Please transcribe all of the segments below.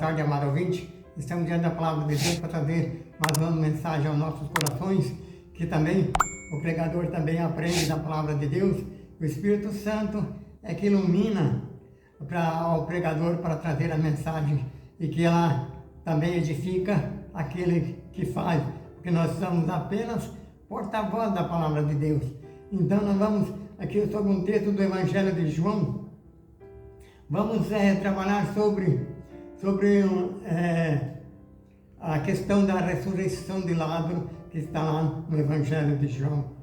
tarde, amado ouvinte. Estamos diante da palavra de Deus para trazer mais uma mensagem aos nossos corações, que também o pregador também aprende da palavra de Deus. O Espírito Santo é que ilumina ao pregador para trazer a mensagem e que ela também edifica aquele que faz, porque nós somos apenas porta-voz da palavra de Deus. Então nós vamos aqui sobre um texto do Evangelho de João. Vamos trabalhar sobre a questão da ressurreição de Lázaro, que está lá no Evangelho de João,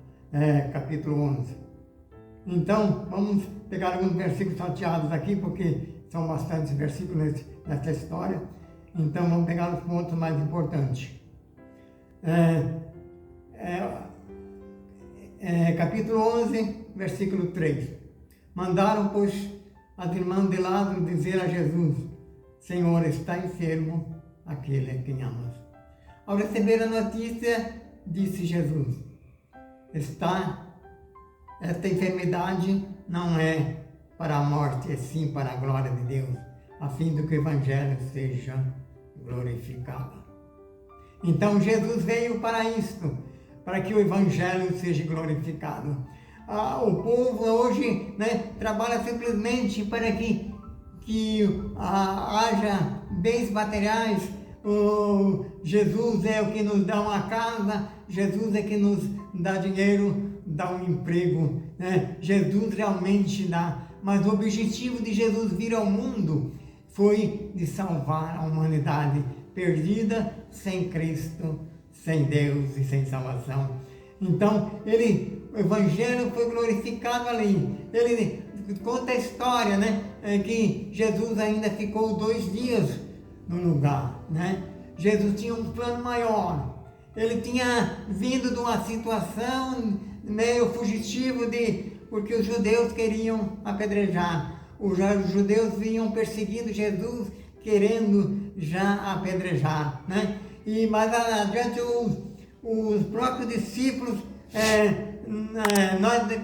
capítulo 11. Então, vamos pegar alguns versículos salteados aqui, porque são bastantes versículos nessa história. Então, vamos pegar os pontos mais importantes. Capítulo 11, versículo 3. Mandaram, pois, as irmãs de Lázaro dizer a Jesus: Senhor, está enfermo aquele a quem amas. Ao receber a notícia, disse Jesus: esta enfermidade não é para a morte, é sim para a glória de Deus, a fim de que o Evangelho seja glorificado. Então Jesus veio para isto, para que o Evangelho seja glorificado. O povo hoje trabalha simplesmente para que haja bens materiais. Jesus é o que nos dá uma casa, Jesus é que nos dá dinheiro, dá um emprego, Jesus realmente dá. Mas o objetivo de Jesus vir ao mundo foi de salvar a humanidade perdida sem Cristo, sem Deus e sem salvação. Então, o Evangelho foi glorificado ali. Ele conta a história, que Jesus ainda ficou 2 dias no lugar, Jesus tinha um plano maior. Ele tinha vindo de uma situação meio fugitiva, porque os judeus queriam apedrejar. Os judeus vinham perseguindo Jesus, querendo já apedrejar, E mais adiante os próprios discípulos,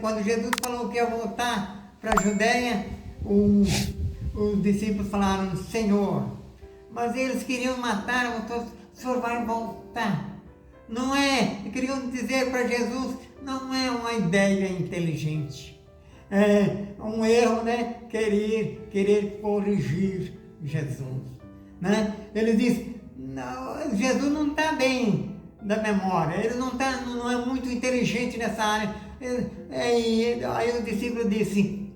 quando Jesus falou que ia voltar para a Judéia, os discípulos falaram: Senhor, mas eles queriam matar, o Senhor vai voltar. Não é, queriam dizer para Jesus, não é uma ideia inteligente. É um erro, querer corrigir Jesus. Ele diz: não, Jesus não está bem da memória, ele não é muito inteligente nessa área. Aí o discípulo disse: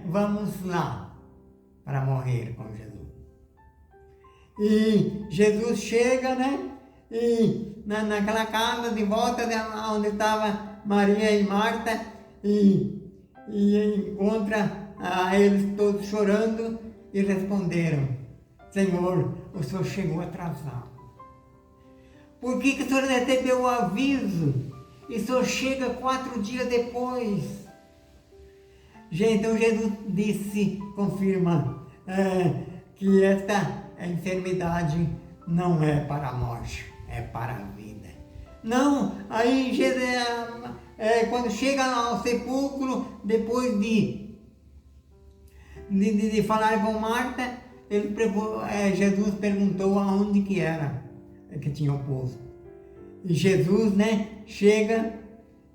vamos lá para morrer com Jesus. E Jesus chega, e naquela casa de volta onde estava Maria e Marta, e encontra eles todos chorando, e responderam: Senhor, o Senhor chegou atrasado. Por que o Senhor recebeu o aviso e o Senhor chega 4 dias depois? Então Jesus confirma que esta enfermidade não é para a morte, é para a vida. Não, aí quando chega ao sepulcro, depois de falar com Marta, Jesus perguntou aonde que era que tinha o poço. E Jesus, chega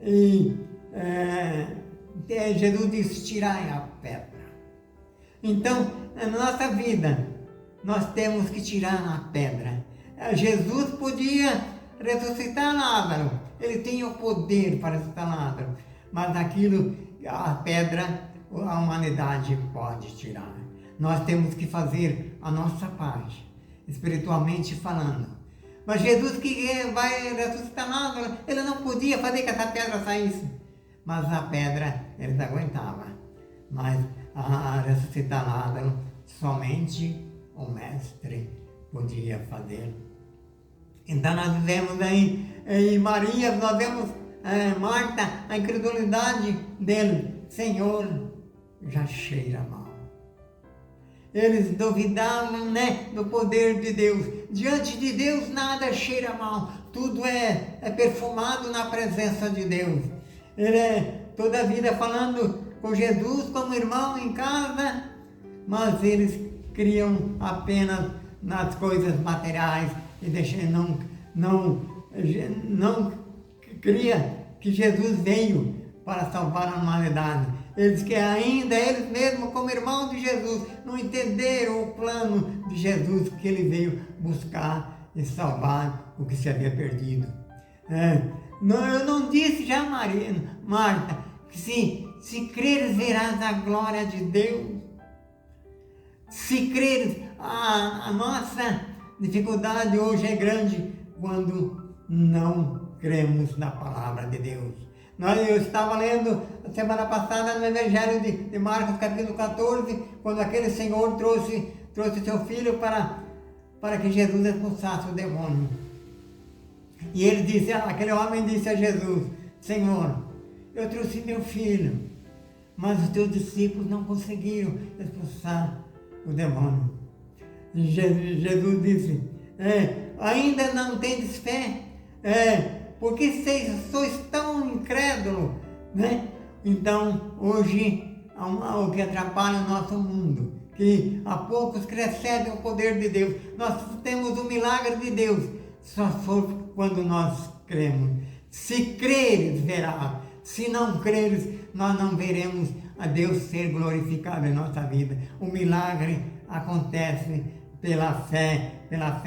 e Jesus diz: tirai a pedra. Então, na nossa vida, nós temos que tirar a pedra. Jesus podia ressuscitar Lázaro, ele tinha o poder para ressuscitar Lázaro, mas a pedra, a humanidade pode tirar. Nós temos que fazer a nossa parte, espiritualmente falando. Mas Jesus que vai ressuscitar Lázaro, ele não podia fazer que essa pedra saísse. Mas a pedra, eles aguentavam. Mas a ressuscitar Lázaro, somente o Mestre podia fazer. Então nós vemos aí em Maria, nós vemos Marta, a incredulidade dele. Senhor, já cheira mal. Eles duvidavam, do poder de Deus. Diante de Deus nada cheira mal. Tudo é perfumado na presença de Deus. Ele toda a vida falando com Jesus como irmão em casa, mas eles criam apenas nas coisas materiais e não cria que Jesus veio para salvar a humanidade. Eles que ainda, eles mesmos como irmãos de Jesus, não entenderam o plano de Jesus, que ele veio buscar e salvar o que se havia perdido. Eu não disse já, Marta, que se creres verás a glória de Deus. Se creres, a nossa dificuldade hoje é grande quando não cremos na palavra de Deus. Eu estava lendo semana passada no Evangelho de Marcos, capítulo 14, quando aquele Senhor trouxe seu filho para que Jesus expulsasse o demônio. E ele disse, aquele homem disse a Jesus, Senhor, eu trouxe meu filho, mas os teus discípulos não conseguiram expulsar o demônio. E Jesus disse, ainda não tendes fé? Porque vocês sois tão incrédulos, né? Então, hoje, o que atrapalha o nosso mundo, que a poucos recebem o poder de Deus. Nós temos o milagre de Deus, só for quando nós cremos. Se creres, verás. Se não creres, nós não veremos a Deus ser glorificado em nossa vida. O milagre acontece pela fé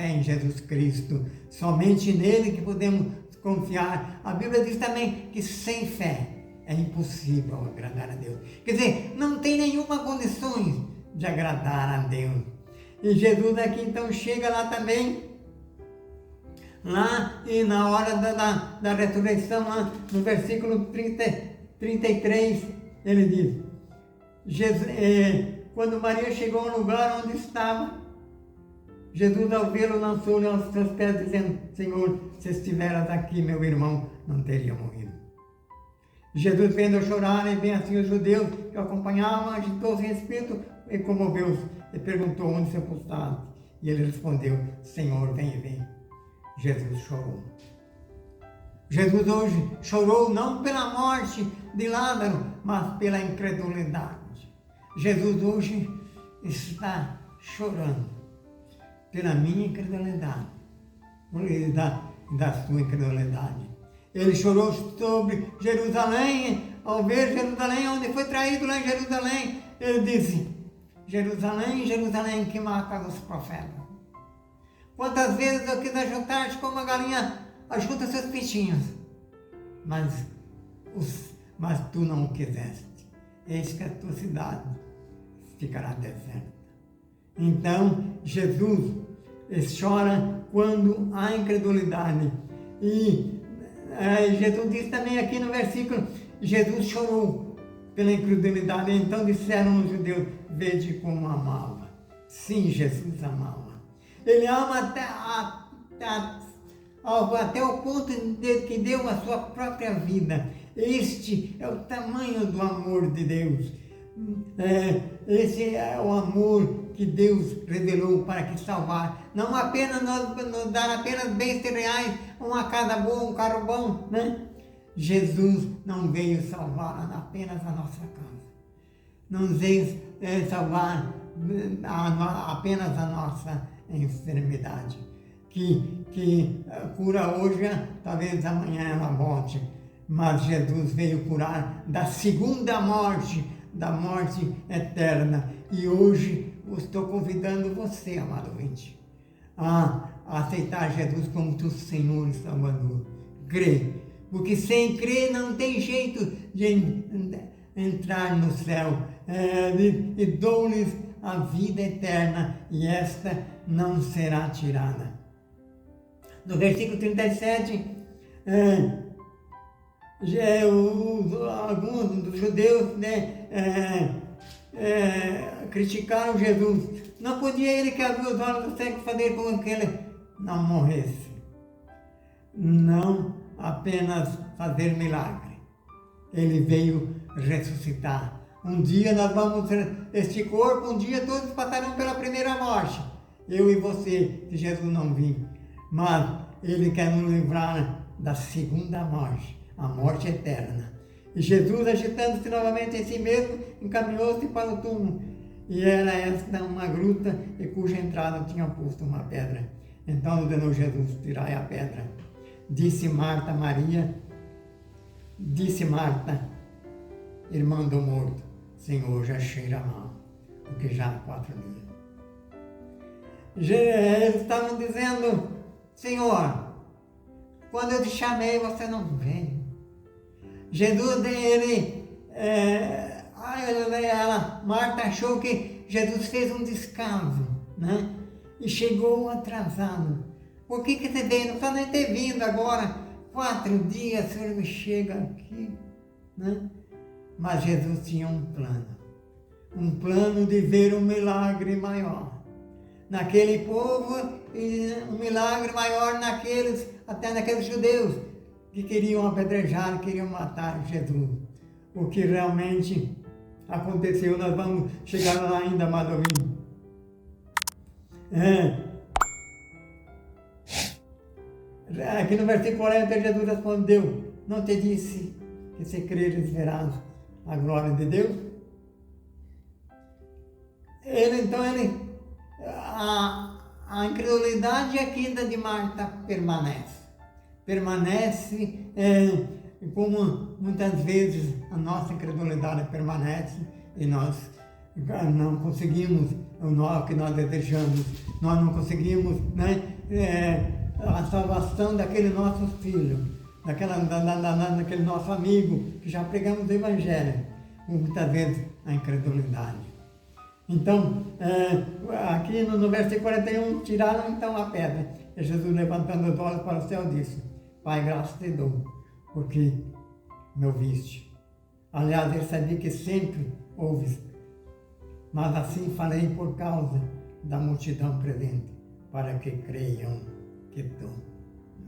em Jesus Cristo. Somente nele que podemos confiar. A Bíblia diz também que sem fé é impossível agradar a Deus. Quer dizer, não tem nenhuma condição de agradar a Deus. E Jesus aqui então chega lá também, lá e na hora da ressurreição, lá no versículo 33, ele diz, quando Maria chegou ao lugar onde estava, Jesus, ao vê-lo, lançou-lhe aos seus pés, dizendo, Senhor, se estiveras aqui, meu irmão não teria morrido. Jesus, vendo chorar, e bem assim os judeus que o acompanhavam, agitou-se em espírito e comoveu-se, e perguntou onde sepultaste. E ele respondeu, Senhor, vem e vem. Jesus chorou. Jesus hoje chorou não pela morte de Lázaro, mas pela incredulidade. Jesus hoje está chorando pela minha incredulidade, da sua incredulidade. Ele chorou sobre Jerusalém, ao ver Jerusalém, onde foi traído lá em Jerusalém. Ele disse, Jerusalém, Jerusalém, que mata os profetas. Quantas vezes eu quis ajuntar-te como a galinha ajunta seus peixinhos, mas tu não o quiseste. Eis que a tua cidade ficará deserta. Então, Jesus chora quando há incredulidade. E Jesus diz também aqui no versículo, Jesus chorou pela incredulidade. Então disseram os judeus, vede como amava. Sim, Jesus amava. Ele ama até o ponto de que deu a sua própria vida. Este é o tamanho do amor de Deus. Esse é o amor que Deus revelou para que salvar. Não apenas nos dar apenas bens terreais, uma casa boa, um carro bom, né? Jesus não veio salvar apenas a nossa casa. Não veio salvar apenas a nossa enfermidade. Que cura hoje, talvez amanhã ela volte. Mas Jesus veio curar da segunda morte, da morte eterna. E hoje eu estou convidando você, amado ouvinte, a aceitar Jesus como teu Senhor e Salvador. Crê, porque sem crer não tem jeito de entrar no céu. E dou-lhes a vida eterna, e esta não será tirada. No versículo 37, alguns dos judeus, criticaram Jesus. Não podia ele que abriu os olhos do cego fazer com que ele não morresse. Não apenas fazer milagre. Ele veio ressuscitar. Um dia nós vamos, este corpo, um dia todos passarão pela primeira morte. Eu e você, se Jesus não vir. Mas ele quer nos livrar da segunda morte, a morte eterna. E Jesus, agitando-se novamente em si mesmo, encaminhou-se para o túmulo. e era esta uma gruta e cuja entrada tinha posto uma pedra. Então ordenou Jesus: tirai a pedra. Disse Marta, irmã do morto: Senhor, já cheira mal, porque já há 4 dias. Eles estavam dizendo: Senhor, quando eu te chamei, você não veio. Jesus, Marta achou que Jesus fez um descaso, né? E chegou atrasado. Por que você veio? Não precisa nem ter vindo agora. 4 dias, o Senhor me chega aqui, né? Mas Jesus tinha um plano de ver um milagre maior naquele povo e um milagre maior até naqueles judeus que queriam apedrejar, queriam matar Jesus. O que realmente aconteceu, nós vamos chegar lá ainda, amado ouvinte. Aqui no versículo 40, Jesus respondeu: não te disse que se creres verás a glória de Deus? A incredulidade aqui de Marta permanece, como muitas vezes a nossa incredulidade permanece e nós não conseguimos o que nós desejamos, nós não conseguimos, né, a salvação daquele nosso filho, daquele nosso amigo que já pregamos o Evangelho, muitas vezes a incredulidade. Então, aqui no versículo 41, tiraram então a pedra. E Jesus, levantando os olhos para o céu, disse: Pai, graças te dou, porque me ouviste. Aliás, ele sabia que sempre ouves, mas assim falei por causa da multidão presente, para que creiam que tu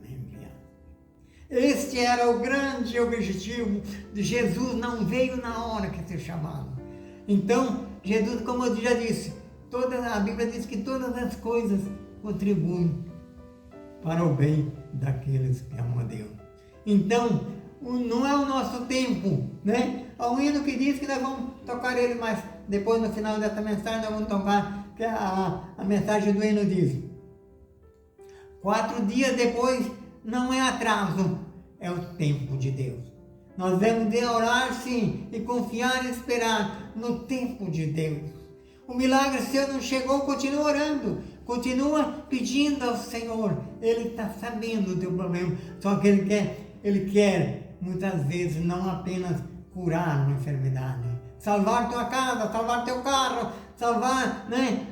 me enviaste. Este era o grande objetivo de Jesus, não veio na hora que ser chamado. Então, Jesus, como eu já disse, a Bíblia diz que todas as coisas contribuem para o bem daqueles que amam a Deus. Então, não é o nosso tempo, né? Há um hino que diz que nós vamos tocar ele, mas depois no final dessa mensagem nós vamos tocar, que a mensagem do hino diz: 4 dias depois não é atraso, é o tempo de Deus. Nós devemos de orar sim e confiar e esperar no tempo de Deus. O milagre seu não chegou, continua orando, continua pedindo ao Senhor. Ele está sabendo do teu problema, só que Ele quer muitas vezes não apenas curar uma enfermidade, salvar tua casa, salvar teu carro, salvar, né,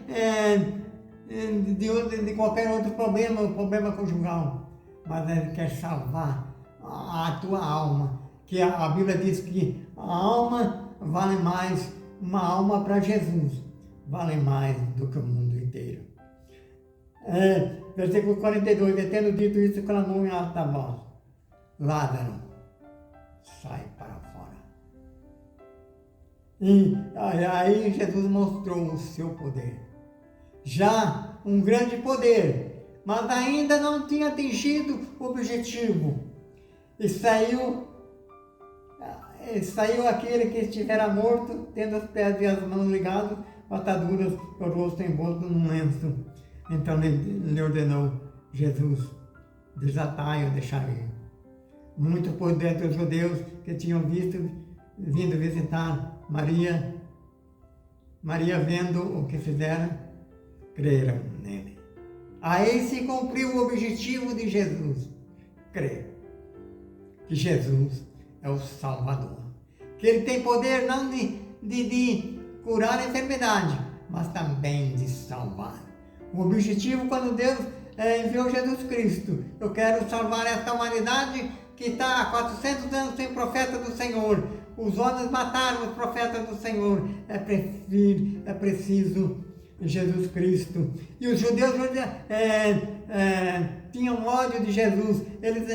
de qualquer outro problema conjugal, mas Ele quer salvar a tua alma. Que a Bíblia diz que a alma vale mais, uma alma para Jesus, vale mais do que o mundo inteiro. Versículo 42, e tendo dito isso, clamou em alta voz: Lázaro, sai para fora. E aí Jesus mostrou o seu poder. Já um grande poder, mas ainda não tinha atingido o objetivo. E saiu aquele que estivera morto, tendo os pés e as mãos ligados, ataduras, o rosto envolto num lenço. Então lhe ordenou Jesus: desatai-o, deixai ir. Muito por dentro dos judeus que tinham vindo visitar Maria, vendo o que fizeram, creram nele. Aí se cumpriu o objetivo de Jesus: crer que Jesus é o Salvador, que Ele tem poder não de curar a enfermidade, mas também de salvar. O objetivo, quando Deus enviou Jesus Cristo: eu quero salvar esta humanidade que está há 400 anos sem profeta do Senhor. Os homens mataram os profetas do Senhor. É preciso Jesus Cristo. E os judeus tinham ódio de Jesus. Eles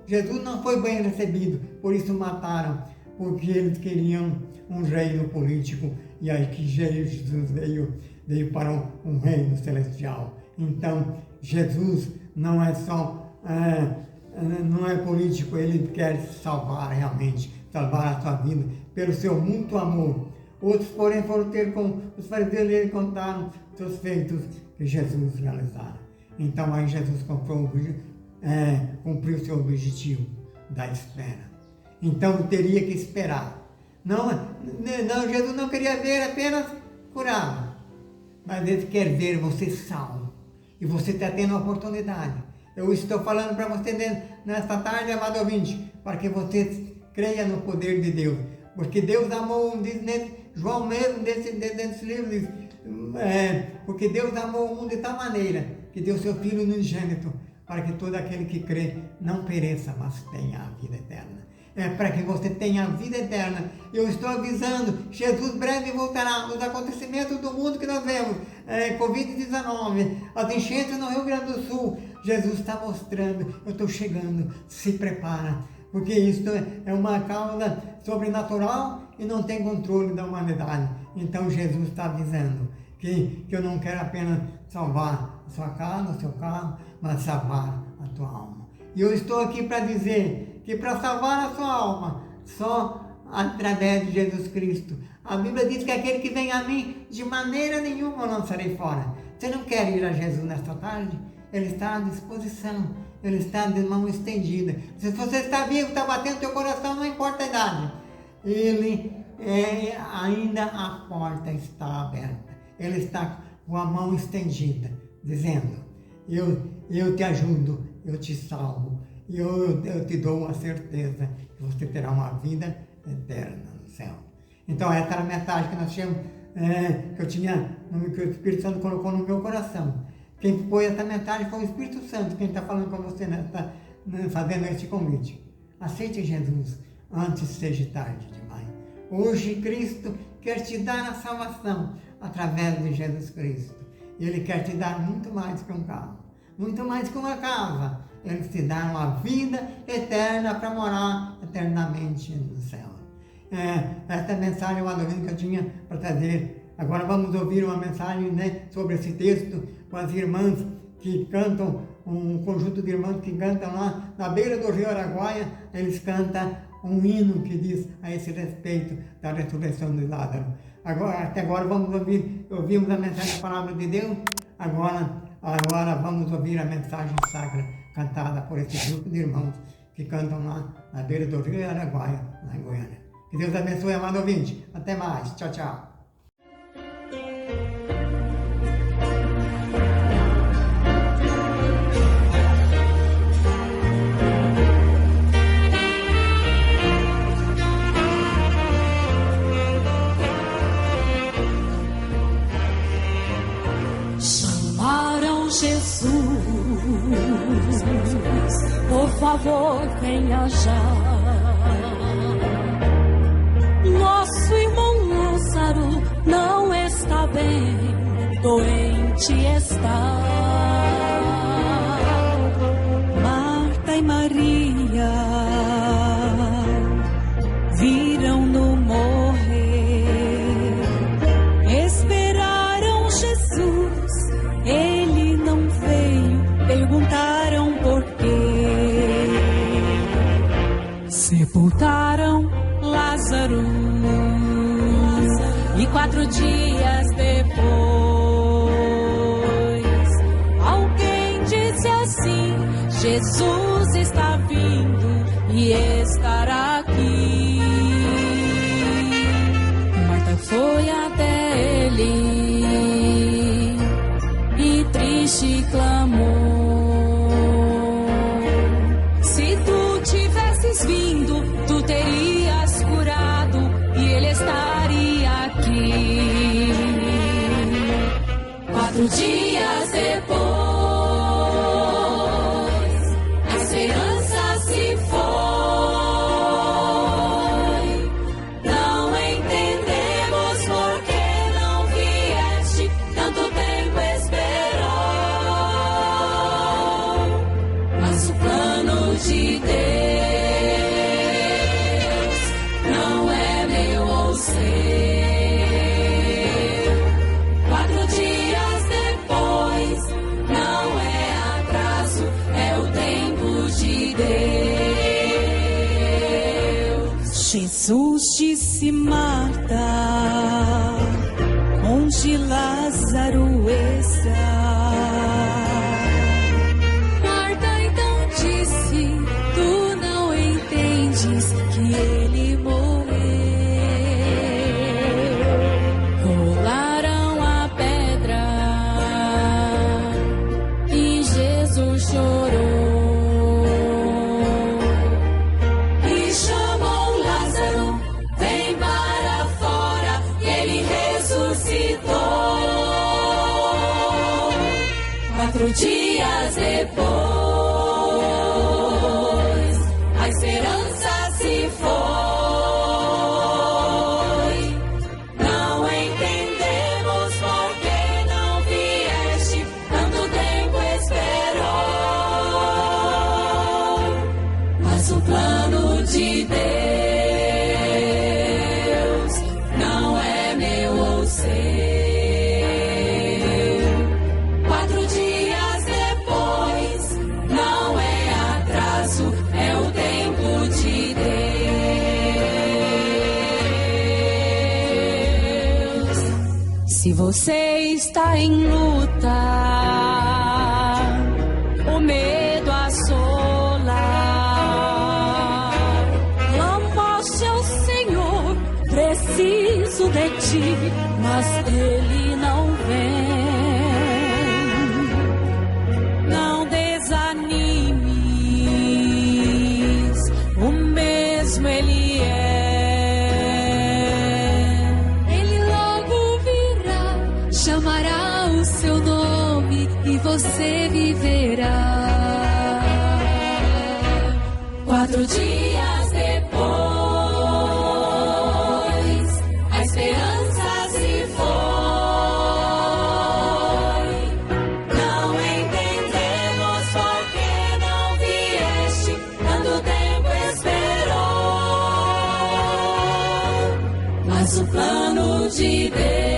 Jesus não foi bem recebido, por isso mataram, porque eles queriam um reino político, e aí que Jesus veio para um reino celestial. Então, Jesus não é só, não é político, Ele quer salvar realmente, salvar a sua vida, pelo seu muito amor. Outros, porém, foram ter com os fariseus e contaram seus feitos que Jesus realizara. Então aí Jesus cumpriu seu objetivo da espera. Então teria que esperar. Não, Jesus não queria ver apenas curado, mas Ele quer ver você salvo. E você está tendo a oportunidade. Eu estou falando para você nesta tarde, amado ouvinte, para que você creia no poder de Deus. Porque Deus amou, diz João mesmo, desse livro, diz, porque Deus amou o mundo de tal maneira que deu seu Filho unigênito, para que todo aquele que crê não pereça, mas tenha a vida eterna. Para que você tenha a vida eterna. Eu estou avisando, Jesus breve voltará. Os acontecimentos do mundo que nós vemos, Covid-19, as enchentes no Rio Grande do Sul, Jesus está mostrando, eu estou chegando, se prepara, porque isso é uma causa sobrenatural e não tem controle da humanidade. Então Jesus está avisando que eu não quero apenas salvar a sua casa, o seu carro, mas salvar a tua alma. E eu estou aqui para dizer que para salvar a sua alma, só através de Jesus Cristo. A Bíblia diz que aquele que vem a mim, de maneira nenhuma eu lançarei fora. Você não quer ir a Jesus nesta tarde? Ele está à disposição, Ele está de mão estendida. Se você está vivo, está batendo teu coração, não importa a idade. Ainda a porta está aberta. Ele está com a mão estendida, dizendo, eu te ajudo, eu te salvo, eu te dou a certeza que você terá uma vida eterna no céu. Então essa era a mensagem que nós tínhamos, que o Espírito Santo colocou no meu coração. Quem foi essa mensagem foi o Espírito Santo, quem está falando com você, fazendo este convite. Aceite Jesus antes que seja tarde demais. Hoje Cristo quer te dar a salvação através de Jesus Cristo. Ele quer te dar muito mais que um carro, muito mais que uma casa. Ele te dá uma vida eterna para morar eternamente no céu. Essa mensagem é uma dúvida que eu tinha para trazer. Agora vamos ouvir uma mensagem, sobre esse texto com as irmãs que cantam, um conjunto de irmãs que cantam lá na beira do rio Araguaia. Eles cantam um hino que diz a esse respeito da ressurreição de Lázaro. Até agora ouvimos a mensagem da palavra de Deus. Agora vamos ouvir a mensagem sacra cantada por esse grupo de irmãos que cantam lá na beira do rio Araguaia, lá em Goiânia. Que Deus abençoe, amado ouvinte. Até mais. Tchau, tchau. Jesus, por favor, venha já. Nosso irmão Lázaro não está bem, doente está. Marta e Maria viram-no morrer, esperaram Jesus, ele não veio, perguntaram por quê. Sepultaram Lázaro e 4 dias depois alguém disse assim: Jesus está vindo e estará aqui. Marta foi até ele e triste clamou: se tu tivesses vindo, tu terias curado e ele estaria aqui. 4 dias depois, a esperança se foi. Não entendemos por que não vieste, tanto tempo esperou. Mas o plano de Deus não é meu ou seu. 4 dias depois, Jesus disse: Marta, onde Lázaro está? Marta então disse: tu não entendes que ele morreu. Rolaram a pedra e Jesus chorou. E chamou Lázaro, vem para fora, e ele ressuscitou. 4 dias depois, a esperança se foi. Não entendemos por que não vieste, tanto tempo esperou. Mas o plano de Deus não é meu ou seu. 4 dias depois, não é atraso, é o tempo de Deus. Se você está em luta, o medo assola, clama ao seu Senhor, preciso de ti, mas ele não vem. Não desanimes, o mesmo ele é. Ele logo virá, chamará o seu nome e você viverá. 4 dias depois, a esperança se foi. Não entendemos por que não vieste, tanto tempo esperou. Mas o plano de Deus